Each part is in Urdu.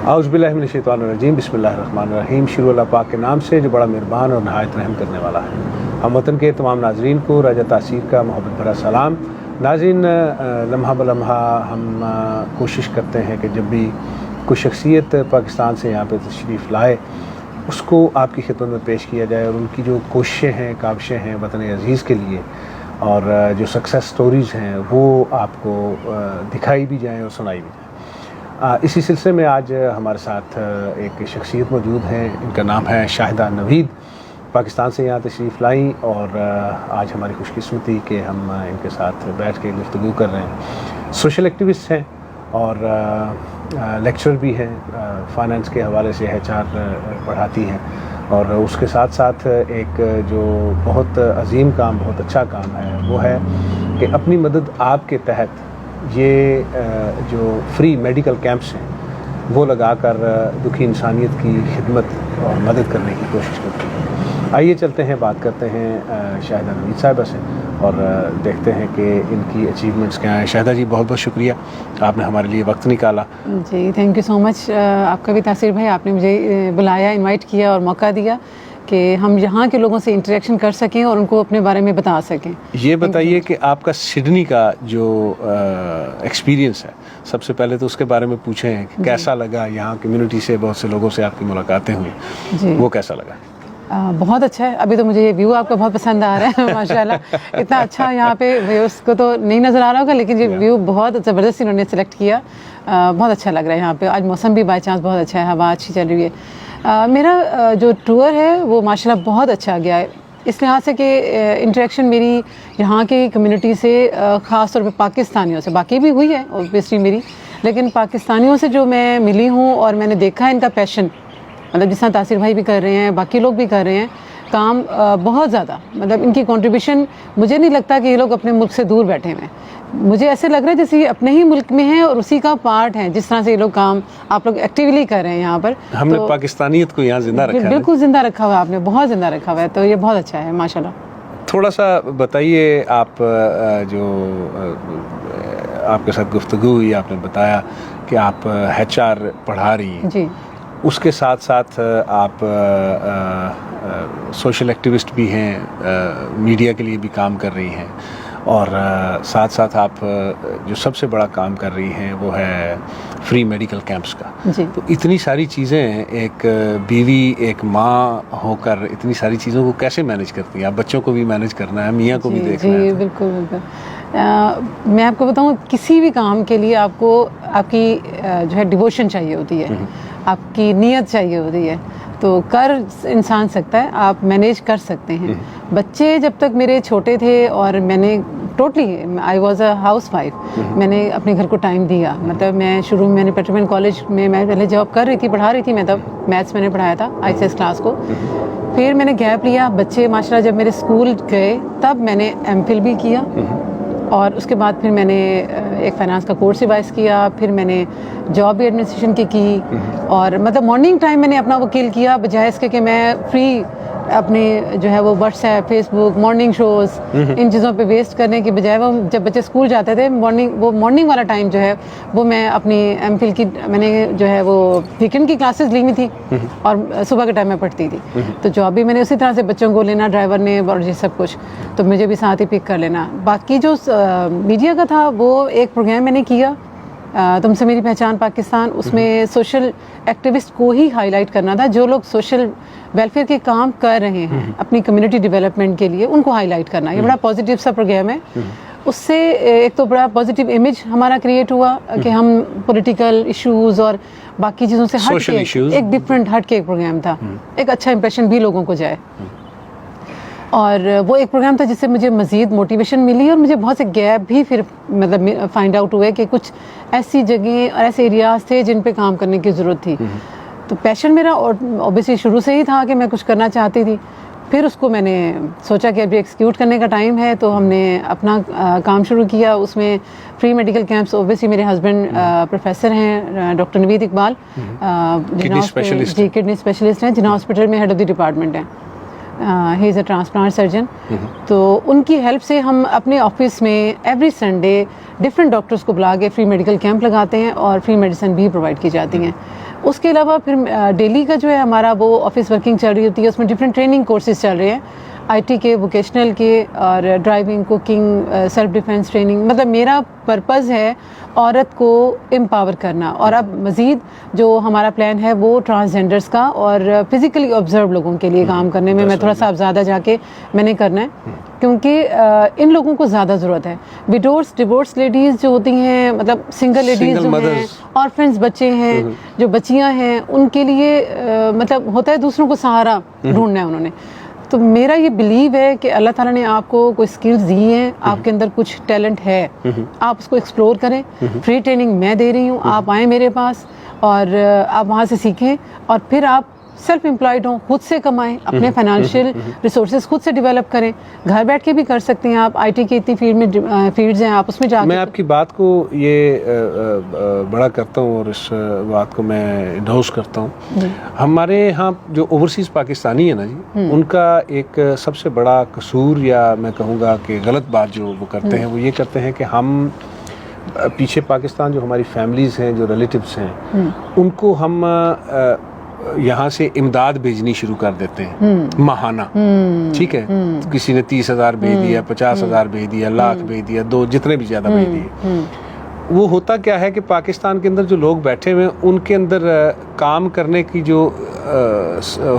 اعوذ باللہ من الشیطان الرجیم، بسم اللہ الرحمن الرحیم۔ شروع اللہ پاک کے نام سے جو بڑا مہربان اور نہایت رحم کرنے والا ہے۔ ہم وطن کے تمام ناظرین کو رجا تاثیر کا محبت بھرا سلام۔ ناظرین، لمحہ بلمحہ ہم کوشش کرتے ہیں کہ جب بھی کوئی شخصیت پاکستان سے یہاں پہ تشریف لائے اس کو آپ کی خدمت میں پیش کیا جائے، اور ان کی جو کوششیں ہیں، کاوشیں ہیں وطن عزیز کے لیے، اور جو سکسیس سٹوریز ہیں وہ آپ کو دکھائی بھی جائیں اور سنائی بھی جائیں۔ اسی سلسلے میں آج ہمارے ساتھ ایک شخصیت موجود ہیں، ان کا نام ہے شاہدہ نوید۔ پاکستان سے یہاں تشریف لائیں، اور آج ہماری خوش قسمتی کہ ہم ان کے ساتھ بیٹھ کے گفتگو کر رہے ہیں۔ سوشل ایکٹیوسٹ ہیں اور لیکچرر بھی ہیں، فائنانس کے حوالے سے HR پڑھاتی ہیں، اور اس کے ساتھ ساتھ ایک جو بہت عظیم کام، بہت اچھا کام ہے وہ ہے کہ اپنی مدد آپ کے تحت یہ جو فری میڈیکل کیمپس ہیں وہ لگا کر دکھی انسانیت کی خدمت اور مدد کرنے کی کوشش کرتی ہیں۔ آئیے چلتے ہیں، بات کرتے ہیں شاہدہ نوید صاحبہ سے اور دیکھتے ہیں کہ ان کی اچیومنٹس کیا ہیں۔ شاہدہ جی، بہت بہت شکریہ، آپ نے ہمارے لیے وقت نکالا۔ جی تھینک یو سو مچ، آپ کا بھی تاثیر بھائی، آپ نے مجھے بلایا، انوائٹ کیا اور موقع دیا کہ ہم یہاں کے لوگوں سے انٹریکشن کر سکیں اور ان کو اپنے بارے میں بتا سکیں۔ یہ بتائیے کہ آپ کا سڈنی کا جو ایکسپیرینس ہے، سب سے پہلے تو اس کے بارے میں پوچھیں کہ کیسا لگا؟ یہاں کمیونٹی سے بہت سے لوگوں سے آپ کی ملاقاتیں ہوئی، جی وہ کیسا لگا؟ بہت اچھا ہے۔ ابھی تو مجھے یہ ویو آپ کا بہت پسند آ رہا ہے، ماشاءاللہ اتنا اچھا یہاں پہ ویوز کو تو نہیں نظر آ رہا ہوگا، لیکن یہ ویو بہت زبردست انہوں نے سلیکٹ کیا، بہت اچھا لگ رہا ہے یہاں پہ۔ آج موسم بھی بائی چانس بہت اچھا ہے، ہوا اچھی چل رہی ہے۔ میرا جو ٹور ہے وہ ماشاءاللہ بہت اچھا گیا ہے، اس لحاظ سے کہ انٹریکشن میری یہاں کی کمیونٹی سے، خاص طور پہ پاکستانیوں سے، باقی بھی ہوئی ہے اوبویسلی میری، لیکن پاکستانیوں سے جو میں ملی ہوں اور میں نے دیکھا ہے ان کا پیشن، مطلب جس طرح تاثیر بھائی بھی کر رہے ہیں، باقی لوگ بھی کر رہے ہیں کام، بہت زیادہ مطلب ان کی کنٹریبیوشن، مجھے نہیں لگتا کہ یہ لوگ اپنے ملک سے دور بیٹھے ہوئے ہیں، مجھے ایسے لگ رہا ہے جیسے یہ اپنے ہی ملک میں ہیں اور اسی کا پارٹ ہیں، جس طرح سے یہ لوگ کام آپ لوگ ایکٹیولی کر رہے ہیں یہاں پر۔ ہم نے پاکستانیت کو یہاں زندہ رکھا ہے، بالکل زندہ رکھا ہوا ہے آپ نے، بہت زندہ رکھا ہوا ہے، تو یہ بہت اچھا ہے ماشاءاللہ۔ تھوڑا سا بتائیے، آپ جو آپ کے ساتھ گفتگو ہوئی، آپ نے بتایا کہ آپ HR پڑھا رہی ہیں، جی اس کے ساتھ ساتھ آپ سوشل ایکٹیوسٹ بھی ہیں، میڈیا کے لیے بھی کام کر رہی ہیں، اور ساتھ ساتھ آپ جو سب سے بڑا کام کر رہی ہیں وہ ہے فری میڈیکل کیمپس کا۔ جی تو اتنی ساری چیزیں، ایک بیوی، ایک ماں ہو کر اتنی ساری چیزوں کو کیسے مینیج کرتی ہیں؟ آپ بچوں کو بھی مینیج کرنا ہے، میاں کو بھی دیکھنا ہے۔ جی بالکل بالکل، میں آپ کو بتاؤں کسی بھی کام کے لیے آپ کو آپ کی جو ہے ڈیووشن چاہیے ہوتی ہے، آپ کی نیت چاہیے ہوتی ہے، تو کر انسان سکتا ہے، آپ مینیج کر سکتے ہیں۔ بچے جب تک میرے چھوٹے تھے اور میں نے totally I was a house wife, میں نے اپنے گھر کو ٹائم دیا، مطلب میں شروع میں نے پیٹرمنٹ کالج میں پہلے جاب کر رہی تھی، پڑھا رہی تھی میں، تب میتھس میں نے پڑھایا تھا ICS کلاس کو، پھر میں نے گیپ لیا، بچے ماشاءاللہ جب میرے اسکول گئے تب میں نے MPhil بھی کیا، اور اس کے بعد پھر میں نے ایک فائنانس کا کورس ریوائز کیا، پھر میں نے جاب بھی ایڈمنسٹریشن کی، اور مطلب مارننگ ٹائم میں نے اپنا وہ کل کیا، بجائے اس کے کہ میں فری اپنے جو ہے وہ واٹس ایپ، فیس بک، مارننگ شوز، ان چیزوں پہ ویسٹ کرنے کی بجائے، وہ جب بچے اسکول جاتے تھے مارننگ والا ٹائم جو ہے وہ میں اپنی MPhil کی، میں نے جو ہے وہ ویکینڈ کی کلاسز لی ہوئی تھی اور صبح کے ٹائم میں پڑھتی تھی، تو جاب بھی میں نے اسی طرح سے بچوں کو لینا، ڈرائیور نے اور یہ سب کچھ، تو مجھے بھی ساتھ ہی پک کر لینا۔ باقی جو میڈیا کا تھا وہ ایک پروگرام میں نے کیا، تم سے میری پہچان پاکستان، اس میں سوشل ایکٹیوسٹ کو ہی ہائی لائٹ کرنا تھا، جو لوگ سوشل ویلفیئر کے کام کر رہے ہیں اپنی کمیونٹی ڈیولپمنٹ کے لیے، ان کو ہائی لائٹ کرنا۔ یہ بڑا پازیٹیو سا پروگرام ہے، اس سے ایک تو بڑا پازیٹیو امیج ہمارا کریٹ ہوا کہ ہم پولیٹیکل ایشوز اور باقی چیزوں سے ہٹ کے ایک ڈفرینٹ ہٹ کے ایک پروگرام تھا، ایک اچھا امپریشن بھی لوگوں کو جائے، اور وہ ایک پروگرام تھا جس سے مجھے مزید موٹیویشن ملی، اور مجھے بہت سے گیپ بھی پھر مطلب فائنڈ آؤٹ ہوئے کہ کچھ ایسی جگہیں اور ایسے ایریاز تھے جن پہ کام کرنے کی ضرورت تھی۔ تو پیشن میرا اوبیسلی شروع سے ہی تھا کہ میں کچھ کرنا چاہتی تھی، پھر اس کو میں نے سوچا کہ ابھی ایکسیکیوٹ کرنے کا ٹائم ہے، تو ہم نے اپنا کام شروع کیا۔ اس میں فری میڈیکل کیمپس، اوبیسلی میرے ہسبینڈ پروفیسر ہیں ڈاکٹر نوید اقبال، جی کڈنی اسپیشلسٹ ہیں، جناح ہاسپٹل میں ہیڈ آف دی ڈپارٹمنٹ ہیں، ہی از اے ٹرانسپلانٹ سرجن، تو ان کی ہیلپ سے ہم اپنے آفس میں ایوری سنڈے ڈفرینٹ ڈاکٹرس کو بلا کے فری میڈیکل کیمپ لگاتے ہیں اور فری میڈیسن بھی پرووائڈ کی جاتی ہیں. اس کے علاوہ پھر ڈیلی کا جو ہے ہمارا وہ آفس ورکنگ چل رہی ہوتی ہے, اس میں ڈفرینٹ ٹریننگ کورسز چل رہے ہیں, آئی ٹی کے, ووکیشنل کے, اور driving, cooking, self defence training. مطلب میرا پرپز ہے عورت کو امپاور کرنا. اور اب مزید جو ہمارا پلان ہے وہ ٹرانسجینڈرس کا اور فزیکلی آبزرو لوگوں کے لیے کام کرنے میں تھوڑا سا اب زیادہ جا کے میں نے کرنا ہے, کیونکہ ان لوگوں کو زیادہ ضرورت ہے. وڈوز, ڈیورس لیڈیز جو ہوتی ہیں, مطلب سنگل لیڈیز جو ہیں, آرفنز بچے ہیں, جو بچیاں ہیں, ان کے لیے مطلب ہوتا ہے دوسروں کو سہارا ڈھونڈنا ہے انہوں نے. تو میرا یہ بلیو ہے کہ اللہ تعالیٰ نے آپ کو کوئی اسکلز دی ہیں, آپ کے اندر کچھ ٹیلنٹ ہے, آپ اس کو ایکسپلور کریں. فری ٹریننگ میں دے رہی ہوں, آپ آئیں میرے پاس اور آپ وہاں سے سیکھیں, اور پھر آپ سیلف امپلائڈ ہوں, خود سے کمائیں, اپنے فائنانشیل ریسورسز خود سے ڈیولپ کریں. گھر بیٹھ کے بھی کر سکتے ہیں آپ, آئی ٹی کی اتنی فیلڈز ہیں, آپ اس میں جا کے. میں آپ کی بات کو یہ بڑا کرتا ہوں اور اس بات کو میں انڈورس کرتا ہوں. ہمارے ہاں جو اوورسیز پاکستانی ہیں نا جی, ان کا ایک سب سے بڑا قصور, یا میں کہوں گا کہ غلط بات جو وہ کرتے ہیں, وہ یہ کرتے ہیں کہ ہم پیچھے پاکستان جو ہماری فیملیز ہیں, جو ریلیٹیوز ہیں, ان کو ہم یہاں سے امداد بھیجنی شروع کر دیتے ہیں ماہانہ. ٹھیک ہے, کسی نے 30,000 بھیج دیا, 50,000 بھیج دیا, لاکھ بھیج دیا, 2 جتنے بھی زیادہ بھیج دیے. وہ ہوتا کیا ہے کہ پاکستان کے اندر جو لوگ بیٹھے ہوئے ہیں, ان کے اندر کام کرنے کی جو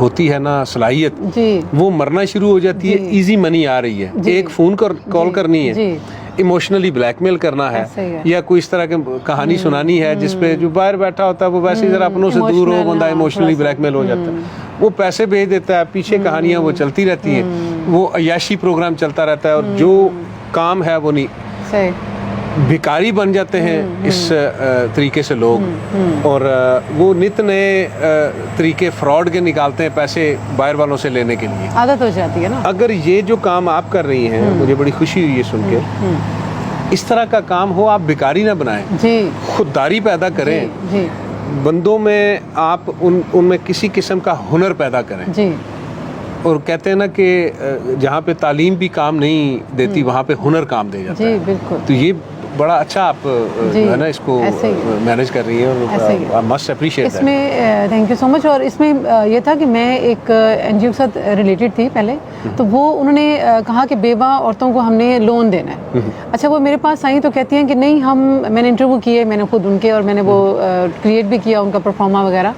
ہوتی ہے نا صلاحیت, وہ مرنا شروع ہو جاتی ہے. ایزی منی آ رہی ہے, ایک فون کال کرنی ہے, ایموشنلی بلیک میل کرنا ہے, یا کوئی اس طرح کی کہانی سنانی ہے جس پہ جو باہر بیٹھا ہوتا ہے وہ ویسے ہی ذرا اپنوں سے دور ہو, بندہ ایموشنلی بلیک میل ہو جاتا ہے, وہ پیسے بھیج دیتا ہے, پیچھے کہانیاں وہ چلتی رہتی ہیں, وہ عیاشی پروگرام چلتا رہتا ہے, اور جو کام ہے وہ نہیں. بھکاری بن جاتے ہیں اس طریقے سے لوگ, اور وہ نت نئے طریقے فراڈ کے نکالتے ہیں پیسے باہر والوں سے لینے کے لیے. عادت ہو جاتی ہے نا. اگر یہ جو کام آپ کر رہی ہیں, مجھے بڑی خوشی ہوئی یہ سن کے, اس طرح کا کام ہو, آپ بھکاری نہ بنائیں, خودداری پیدا کریں, بندوں میں آپ ان میں کسی قسم کا ہنر پیدا کریں. اور کہتے ہیں نا کہ جہاں پہ تعلیم بھی کام نہیں دیتی, وہاں پہ ہنر کام دے جاتا ہے. بالکل. تو یہ بڑا اچھا آپ جو ہے نا اس کو مینیج کر رہی ہیں, اور مسٹ اپریشیٹ اس میں تھینک یو سو مچ. اور اس میں یہ تھا کہ میں ایک این جی او کے ساتھ ریلیٹڈ تھی پہلے, تو وہ انہوں نے کہا کہ بیوہ عورتوں کو ہم نے لون دینا ہے. اچھا, وہ میرے پاس آئیں تو کہتی ہیں کہ نہیں, میں نے انٹرویو کیے, میں نے خود ان کے, اور میں نے وہ کریٹ بھی کیا ان کا پرفارما وغیرہ,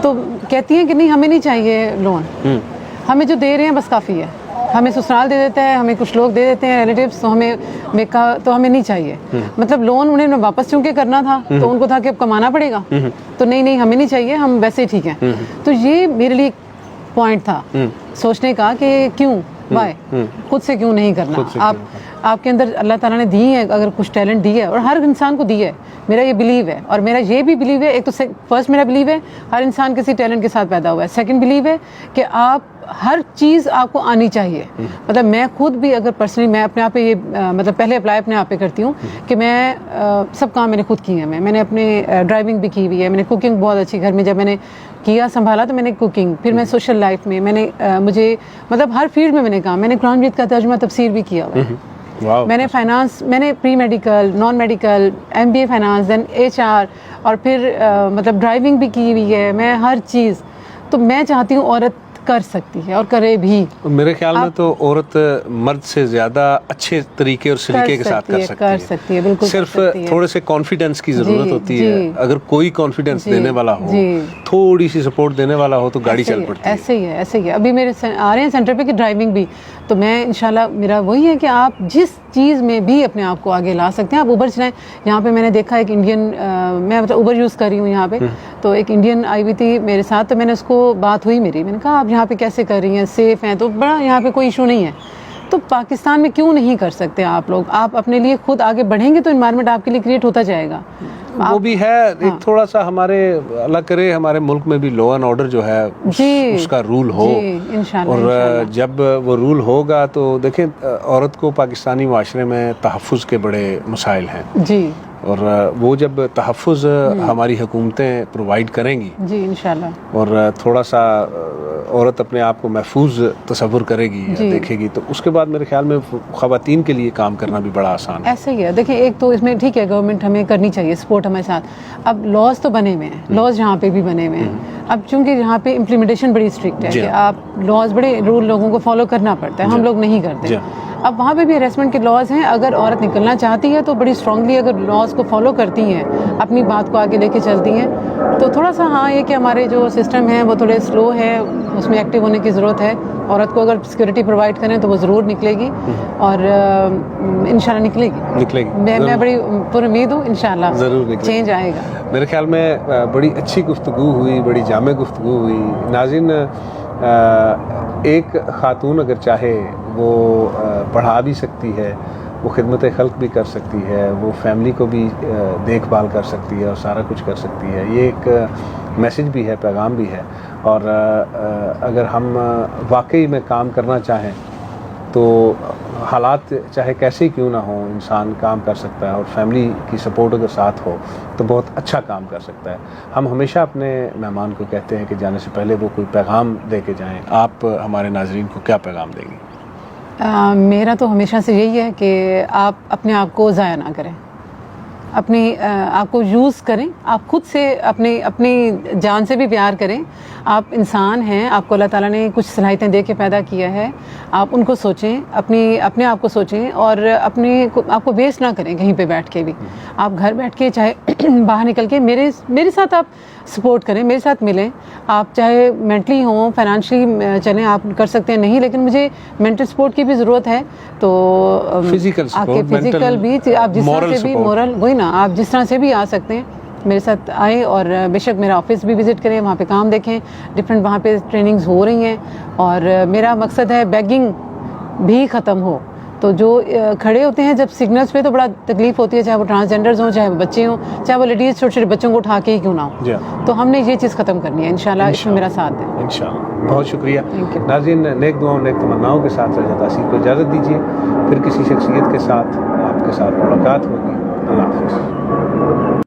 تو کہتی ہیں کہ نہیں, ہمیں نہیں چاہیے لون, ہمیں جو دے رہے ہیں بس کافی ہے. ہمیں سسرال دے دیتا ہے, ہمیں کچھ لوگ دے دیتے ہیں ریلیٹیوز, تو ہمیں نہیں چاہیے. مطلب لون انہیں واپس چونکہ کرنا تھا, تو ان کو تھا کہ اب کمانا پڑے گا, تو نہیں ہمیں نہیں چاہیے, ہم ویسے ہی ٹھیک ہیں. تو یہ میرے لیے پوائنٹ تھا سوچنے کا کہ کیوں, وائے, خود سے کیوں نہیں کرنا. آپ کے اندر اللہ تعالیٰ نے دی ہے, اگر کچھ ٹیلنٹ دی ہے, اور ہر انسان کو دی ہے, میرا یہ بلیو ہے. اور میرا یہ بھی بلیو ہے, ایک تو فرسٹ میرا بلیو ہے ہر انسان کسی ٹیلنٹ کے ساتھ پیدا ہوا ہے. سیکنڈ بلیو ہے کہ آپ ہر چیز آپ کو آنی چاہیے. مطلب میں خود بھی اگر پرسنلی میں اپنے آپ پہ یہ مطلب پہلے اپلائی اپنے آپ پہ کرتی ہوں کہ میں سب کام میں نے خود کیے ہیں. میں نے اپنے ڈرائیونگ بھی کی ہوئی ہے, میں نے کوکنگ بہت اچھی گھر میں جب میں نے کیا سنبھالا تو میں نے کوکنگ, پھر میں سوشل لائف میں میں نے مجھے مطلب ہر فیلڈ میں نے کام, میں نے قرآن مجید کا ترجمہ تفسیر بھی کیا ہوا ہے. میں نے فائنانس, میں نے pre medical, non medical, MBA finance, then HR, اور پھر مطلب ڈرائیونگ بھی کی ہوئی ہے, میں ہر چیز. تو میں چاہتی ہوں عورت کر سکتی ہے اور کرے بھی. میرے خیال میں تو عورت مرد سے زیادہ اچھے طریقے اور سلیقے کے ساتھ کر سکتی ہے. بالکل, صرف تھوڑے سے کانفیڈنس کی ضرورت ہوتی ہے. اگر کوئی کانفیڈنس دینے والا ہو, تھوڑی سی سپورٹ دینے والا ہو, تو گاڑی چل پڑتی ہے. ایسے ہی ہے. ابھی میرے آ رہے ہیں سینٹر پہ کہ ڈرائیونگ بھی, تو میں انشاءاللہ میرا وہی ہے کہ آپ جس چیز میں بھی اپنے آپ کو آگے لا سکتے ہیں. آپ اوبر چلائیں. یہاں پہ میں نے دیکھا ایک انڈین, میں مطلب اوبر یوز کر رہی ہوں یہاں پہ, تو ایک انڈین آئی ہوئی تھی میرے ساتھ, تو میں نے اس کو بات ہوئی میری, میں نے کہا آپ یہاں پہ کیسے کر رہی ہیں, سیف ہیں, تو بڑا یہاں پہ کوئی ایشو نہیں ہے. تو پاکستان میں کیوں نہیں کر سکتے آپ لوگ؟ آپ اپنے لیے خود آگے بڑھیں گے تو انوائرمنٹ آپ کے لیے کریٹ ہوتا جائے گا. وہ بھی ہے ایک تھوڑا سا ہمارے, اللہ کرے ہمارے ملک میں بھی لا اینڈ آرڈر جو ہے اس کا رول ہو, اور جب وہ رول ہوگا تو دیکھیں عورت کو پاکستانی معاشرے میں تحفظ کے بڑے مسائل ہیں. اور وہ جب تحفظ ہماری حکومتیں پرووائڈ کریں گی جی انشاءاللہ، اور تھوڑا سا عورت اپنے آپ کو محفوظ تصور کرے گی یا دیکھے گی، تو اس کے بعد میرے خیال میں خواتین کے لیے کام کرنا بھی بڑا آسان ہے. ایسا ہی ہے. دیکھیں ایک تو اس میں ٹھیک ہے گورنمنٹ ہمیں کرنی چاہیے سپورٹ ہمارے ساتھ. اب لاز تو بنے ہوئے ہیں، لاز یہاں پہ بھی بنے ہوئے ہیں. اب چونکہ یہاں پہ امپلیمنٹیشن بڑی اسٹرکٹ ہے کہ آپ لاز بڑے رول لوگوں کو فالو کرنا پڑتا ہے، ہم لوگ نہیں کرتے. اب وہاں پہ بھی ہریسمنٹ کے لاز ہیں. اگر عورت نکلنا چاہتی ہے تو بڑی اسٹرانگلی اگر لاز کو فالو کرتی ہیں، اپنی بات کو آگے لے کے چلتی ہیں، تو تھوڑا سا ہاں یہ کہ ہمارے جو سسٹم ہیں وہ تھوڑے سلو ہے، اس میں ایکٹیو ہونے کی ضرورت ہے. عورت کو اگر سیکورٹی پرووائڈ کریں تو وہ ضرور نکلے گی اور انشاءاللہ نکلے گی. میں بڑی پر امید ہوں انشاءاللہ ضرور چینج آئے گا. میرے خیال میں بڑی اچھی گفتگو ہوئی، بڑی جامع گفتگو ہوئی. ناظرین، ایک خاتون اگر چاہے وہ پڑھا بھی سکتی ہے، وہ خدمت خلق بھی کر سکتی ہے، وہ فیملی کو بھی دیکھ بھال کر سکتی ہے اور سارا کچھ کر سکتی ہے. یہ ایک میسج بھی ہے، پیغام بھی ہے. اور اگر ہم واقعی میں کام کرنا چاہیں تو حالات چاہے کیسے ہی کیوں نہ ہوں، انسان کام کر سکتا ہے. اور فیملی کی سپورٹ اگر ساتھ ہو تو بہت اچھا کام کر سکتا ہے. ہم ہمیشہ اپنے مہمان کو کہتے ہیں کہ جانے سے پہلے وہ کوئی پیغام دے کے جائیں. آپ ہمارے ناظرین کو کیا پیغام دیں گی؟ میرا تو ہمیشہ سے یہی ہے کہ آپ اپنے آپ کو ضائع نہ کریں، اپنی آپ کو یوز کریں. آپ خود سے اپنی جان سے بھی پیار کریں. آپ انسان ہیں، آپ کو اللہ تعالیٰ نے کچھ صلاحیتیں دے کے پیدا کیا ہے. آپ ان کو سوچیں، اپنے آپ کو سوچیں اور آپ کو ویسٹ نہ کریں کہیں پہ بیٹھ کے بھی. آپ گھر بیٹھ کے چاہے باہر نکل کے میرے ساتھ آپ سپورٹ کریں، میرے ساتھ ملیں. آپ چاہے مینٹلی ہوں، فائنانشلی چلیں، آپ کر سکتے ہیں نہیں، لیکن مجھے مینٹل سپورٹ کی بھی ضرورت ہے. تو فزیکل بھی آپ جس طرح سے بھی مورل وہی نا، آپ جس طرح سے بھی آ سکتے ہیں میرے ساتھ آئیں. اور بے شک میرا آفس بھی وزٹ کریں، وہاں پہ کام دیکھیں. ڈفرینٹ وہاں پہ ٹریننگز ہو رہی ہیں اور میرا مقصد ہے بیگنگ بھی ختم ہو. تو جو کھڑے ہوتے ہیں جب سگنلز پہ تو بڑا تکلیف ہوتی ہے، چاہے وہ ٹرانسجینڈرز ہوں، چاہے وہ بچے ہوں، چاہے وہ لیڈیز چھوٹے چھوٹے بچوں کو اٹھا کے ہی کیوں نہ ہو. تو ہم نے یہ چیز ختم کرنی ہے انشاءاللہ. اس میں میرا ساتھ دیں انشاءاللہ. بہت شکریہ ناظرین. نیک دعاؤں نیک تمناؤں کے ساتھ رجا تاثیر کو اجازت دیجیے. پھر کسی شخصیت کے ساتھ آپ کے ساتھ ملاقات ہوگی. اللہ حافظ.